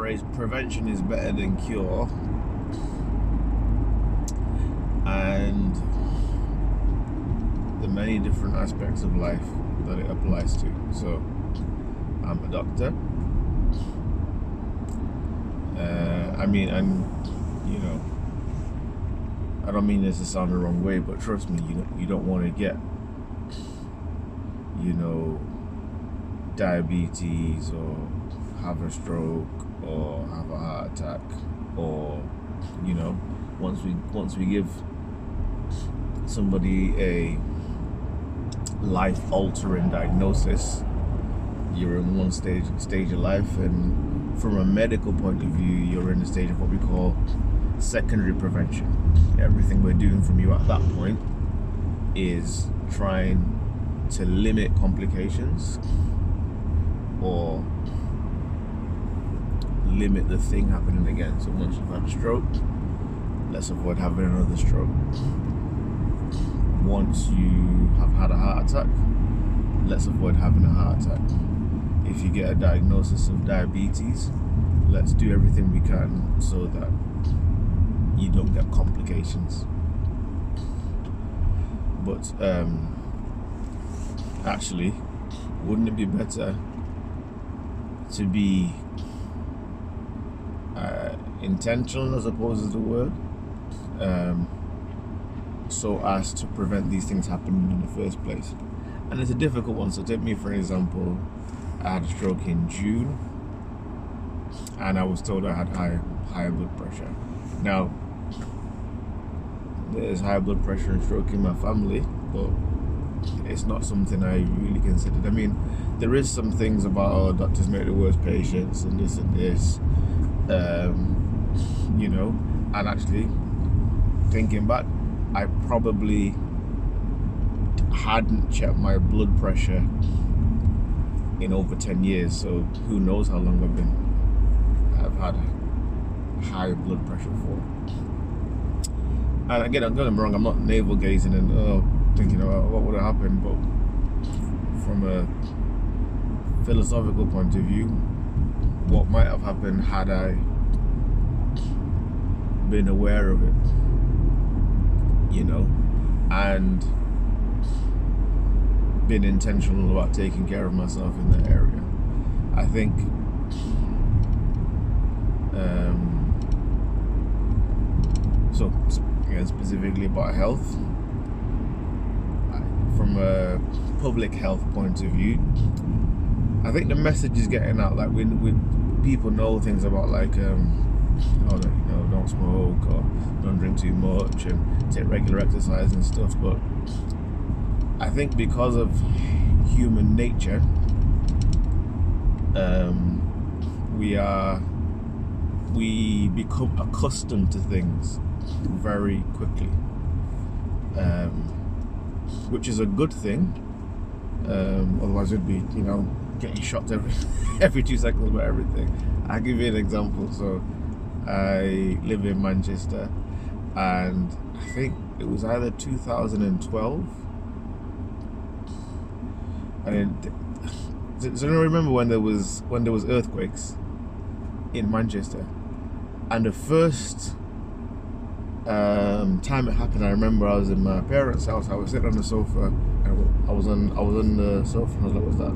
phrase prevention is better than cure, and the many different aspects of life that it applies to. So I'm a doctor. I don't mean this to sound the wrong way, but trust me, you don't want to get, diabetes or have a stroke or have a heart attack, or once we give somebody a life-altering diagnosis, you're in one stage of life, and from a medical point of view, you're in the stage of what we call secondary prevention. Everything we're doing from you at that point is trying to limit complications or limit the thing happening again. So once you've had a stroke, let's avoid having another stroke. Once you have had a heart attack, let's avoid having a heart attack. If you get a diagnosis of diabetes, let's do everything we can so that you don't get complications. But actually, wouldn't it be better to be intentional, as opposed to the word, so as to prevent these things happening in the first place? And it's a difficult one. So take me for an example. I had a stroke in June, and I was told I had higher blood pressure. Now, there's high blood pressure and stroke in my family, but it's not something I really considered. I mean, there is some things about doctors make the worst patients and this, and actually thinking back, I probably hadn't checked my blood pressure in over 10 years, so who knows how long I've had high blood pressure for. And again, don't get me wrong, I'm not navel gazing and thinking about what would have happened, but from a philosophical point of view, what might have happened had I been aware of it, and been intentional about taking care of myself in that area. I think so again, specifically about health, from a public health point of view, I think the message is getting out. Like, we people know things about, like, don't smoke or don't drink too much and take regular exercise and stuff, but I think because of human nature, we become accustomed to things very quickly, which is a good thing. Otherwise we'd be, getting shocked every 2 seconds about everything. I'll give you an example. So I live in Manchester, and I think it was either 2012. So I remember when there was earthquakes in Manchester, and the first time it happened, I remember I was in my parents' house. I was sitting on the sofa, and I was on the sofa, and I was like, "What's that?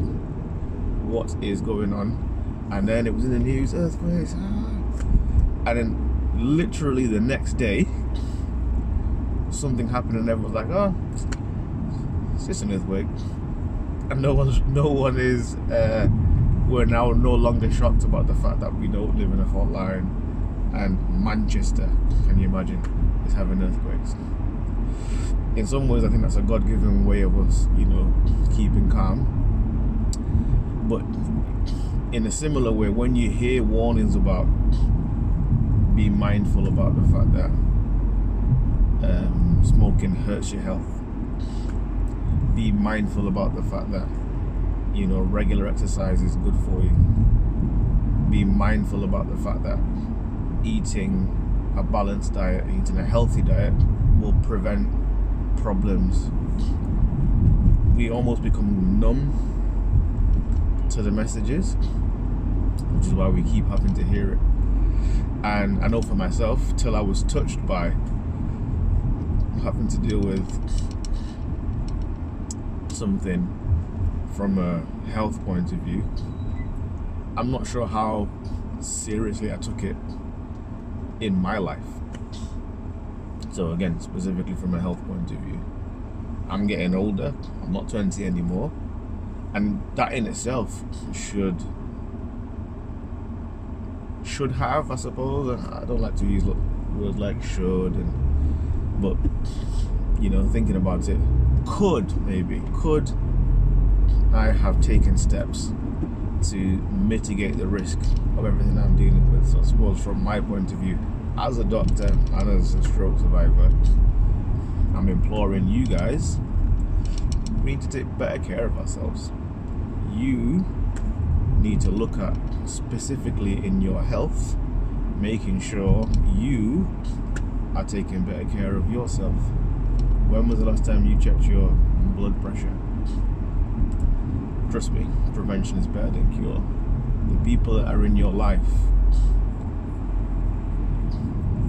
What is going on?" And then it was in the news, earthquakes, and then literally the next day, something happened, and everyone was like, "Oh, it's just an earthquake." And no one is, we're now no longer shocked about the fact that we don't live in a fault line, and Manchester, can you imagine, is having earthquakes. In some ways, I think that's a God-given way of us, keeping calm. But in a similar way, when you hear warnings about be mindful about the fact that smoking hurts your health, be mindful about the fact that regular exercise is good for you, be mindful about the fact that eating a balanced diet, eating a healthy diet, will prevent problems. We almost become numb to the messages which is why we keep having to hear it. And I know for myself, till I was touched by having to deal with something from a health point of view, I'm not sure how seriously I took it in my life. So again, specifically from a health point of view, I'm getting older, I'm not 20 anymore, and that in itself should have, I suppose. I don't like to use words like should, but you know, thinking about it, could I have taken steps to mitigate the risk of everything I'm dealing with? So I suppose from my point of view, as a doctor and as a stroke survivor, I'm imploring you guys, we need to take better care of ourselves. You need to look at, specifically in your health, making sure you are taking better care of yourself. When was the last time you checked your blood pressure? Trust me, prevention is better than cure. The people that are in your life,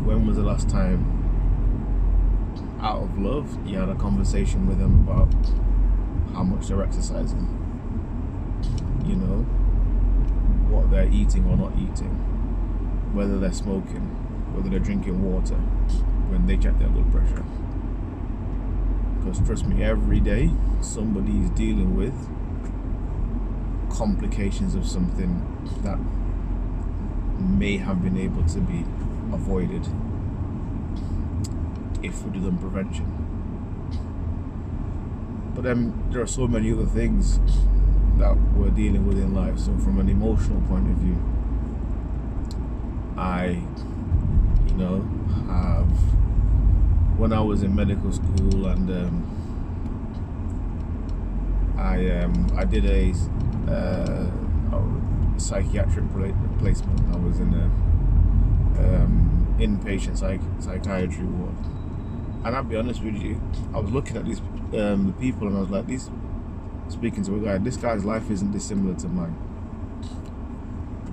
when was the last time, out of love, you had a conversation with them about how much they're exercising? You know, what they're eating or not eating, whether they're smoking, whether they're drinking water when they check their blood pressure. Because trust me, every day somebody is dealing with complications of something that may have been able to be avoided if we do them prevention. But then there are so many other things that we're dealing with in life. So from an emotional point of view, I, you know, have, when I was in medical school, and I did a psychiatric placement. I was in a inpatient psychiatry ward, and I'll be honest with you, I was looking at these the people, and I was like, speaking to a guy, this guy's life isn't dissimilar to mine,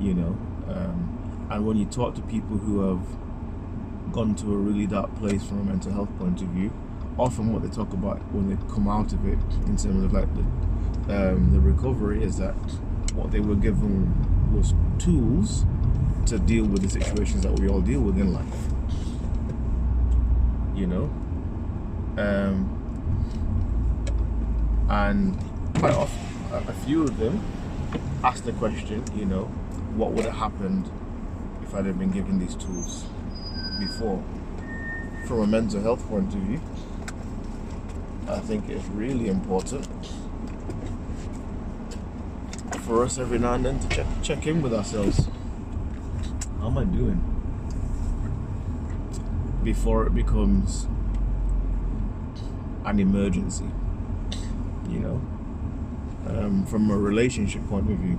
you know. And when you talk to people who have gone to a really dark place from a mental health point of view, often what they talk about when they come out of it, in terms of like the recovery, is that what they were given was tools to deal with the situations that we all deal with in life, you know. And quite often, a few of them asked the question, you know, what would have happened if I'd have been given these tools before? From a mental health point of view, I think it's really important for us every now and then to check in with ourselves. How am I doing? Before it becomes an emergency, you know. From a relationship point of view,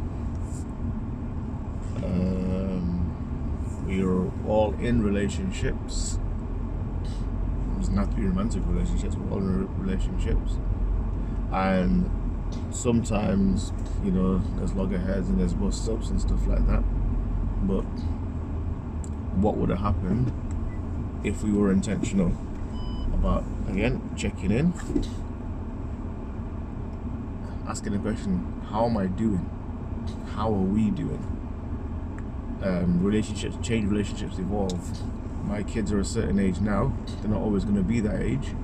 we are all in relationships. It doesn't have to be romantic relationships, we're all in relationships. And sometimes, you know, there's loggerheads and there's bust ups and stuff like that. But what would have happened if we were intentional about, again, checking in, asking the question, how am I doing? How are we doing? Relationships change, relationships evolve. My kids are a certain age now, they're not always going to be that age.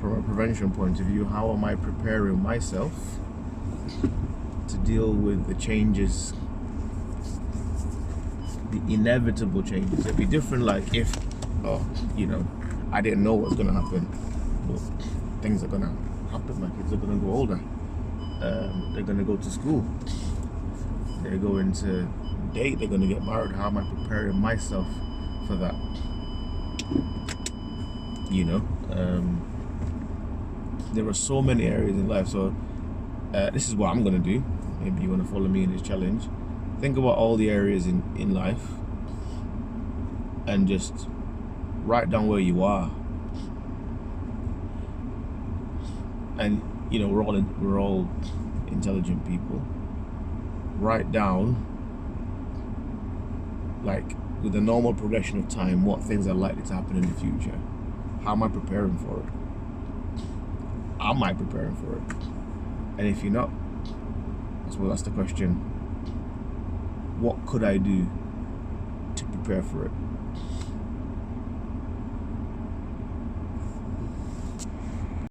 From a prevention point of view, how am I preparing myself to deal with the changes, the inevitable changes? It'd be different like if, you know, I didn't know what's going to happen, but things are going to happen. My kids are going to go older, they're going to go to school, they're going to date, they're going to get married. How am I preparing myself for that? You know, there are so many areas in life. So this is what I'm going to do. Maybe you want to follow me in this challenge. Think about all the areas in life and just write down where you are. And you know, we're all intelligent people. write down, like, with the normal progression of time, what things are likely to happen in the future. How am I preparing for it? Am I preparing for it? And if you're not, I suppose that's the question. What could I do to prepare for it?